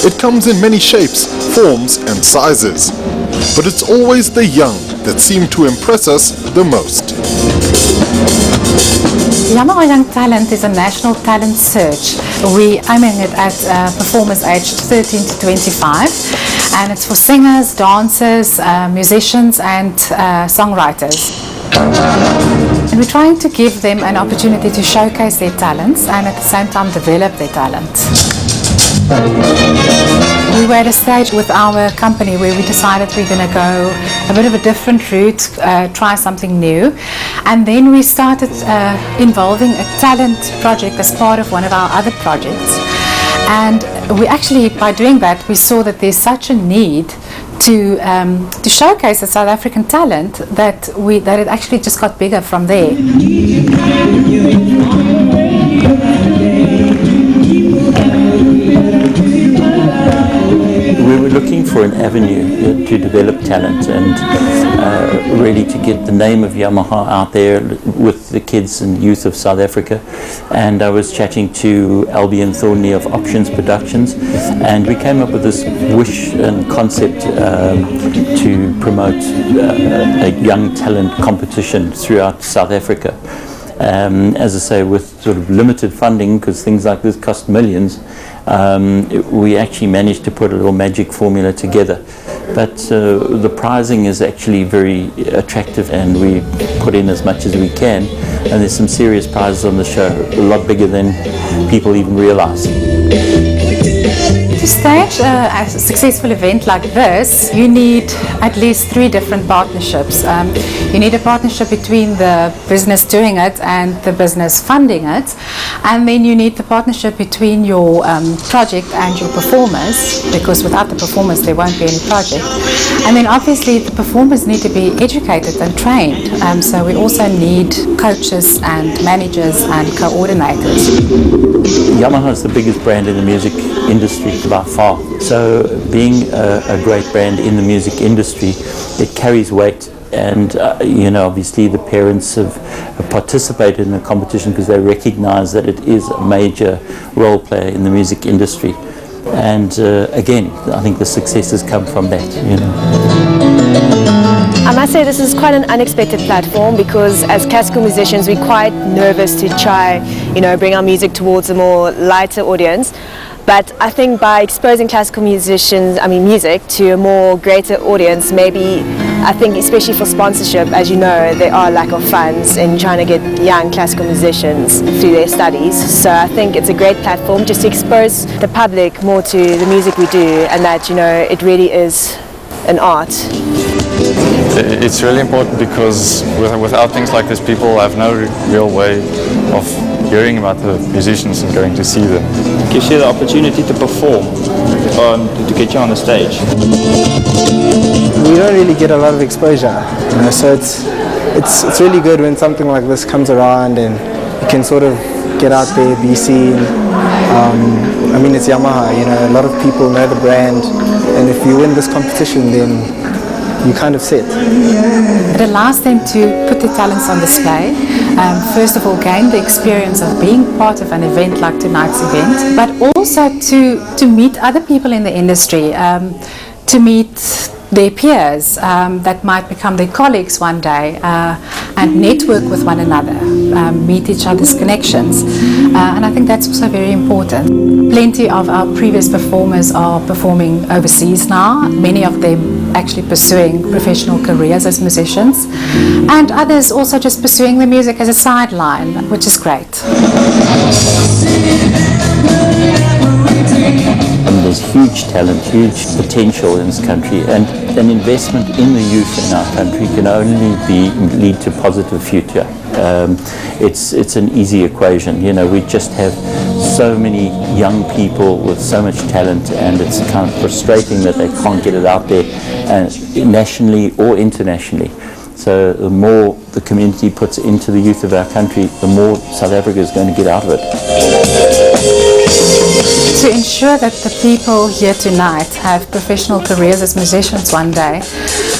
It comes in many shapes, forms and sizes. But it's always the young that seem to impress us the most. Yamaha Young Talent is a national talent search. We're aiming it at performers aged 13 to 25, and it's for singers, dancers, musicians and songwriters. And we're trying to give them an opportunity to showcase their talents and at the same time develop their talents. We were at a stage with our company where we decided we're going to go a bit of a different route, try something new, and then we started involving a talent project as part of one of our other projects. And we actually, by doing that, we saw that there's such a need to showcase the South African talent that it actually just got bigger from there. We were looking for an avenue to develop talent and really to get the name of Yamaha out there with the kids and youth of South Africa. And I was chatting to Albion Thornley of Options Productions, and we came up with this wish and concept to promote a young talent competition throughout South Africa. As I say, with sort of limited funding, because things like this cost millions, we actually managed to put a little magic formula together. But the prizing is actually very attractive, and we put in as much as we can, and there's some serious prizes on the show, a lot bigger than people even realize. To stage a successful event like this, you need at least 3 different partnerships. You need a partnership between the business doing it and the business funding it, and then you need the partnership between your project and your performers, because without the performers there won't be any project. And then obviously the performers need to be educated and trained, so we also need coaches and managers and coordinators. Yamaha is the biggest brand in the music industry by far. So being a great brand in the music industry, it carries weight. And you know, obviously the parents have participated in the competition because they recognize that it is a major role player in the music industry. And again, I think the success has come from that, you know. I must say this is quite an unexpected platform, because as classical musicians we're quite nervous to try, you know, bring our music towards a more lighter audience. But I think by exposing classical music to a more greater audience, maybe, I think especially for sponsorship, as you know, there are lack of funds in trying to get young classical musicians through their studies. So I think it's a great platform just to expose the public more to the music we do, and that, you know, it really is an art. It's really important because without things like this, people have no real way of hearing about the musicians and going to see them. It gives you the opportunity to perform, to get you on the stage. We don't really get a lot of exposure, you know, so it's really good when something like this comes around and you can sort of get out there, be seen. I mean, it's Yamaha, you know, a lot of people know the brand, and if you win this competition, then you kind of set. It allows them to put their talents on display. First of all, gain the experience of being part of an event like tonight's event, but also to meet other people in the industry, to meet their peers that might become their colleagues one day, and network with one another, meet each other's connections. And I think that's also very important. Plenty of our previous performers are performing overseas now, many of them actually pursuing professional careers as musicians, and others also just pursuing the music as a sideline, which is great. And there's huge talent, huge potential in this country, and an investment in the youth in our country can only lead to positive future. It's an easy equation, you know. We just have so many young people with so much talent, and it's kind of frustrating that they can't get it out there nationally or internationally. So the more the community puts into the youth of our country, the more South Africa is going to get out of it. To ensure that the people here tonight have professional careers as musicians one day,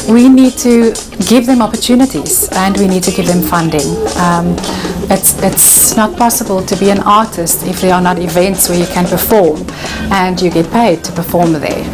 we need to give them opportunities and we need to give them funding. It's not possible to be an artist if there are not events where you can perform and you get paid to perform there.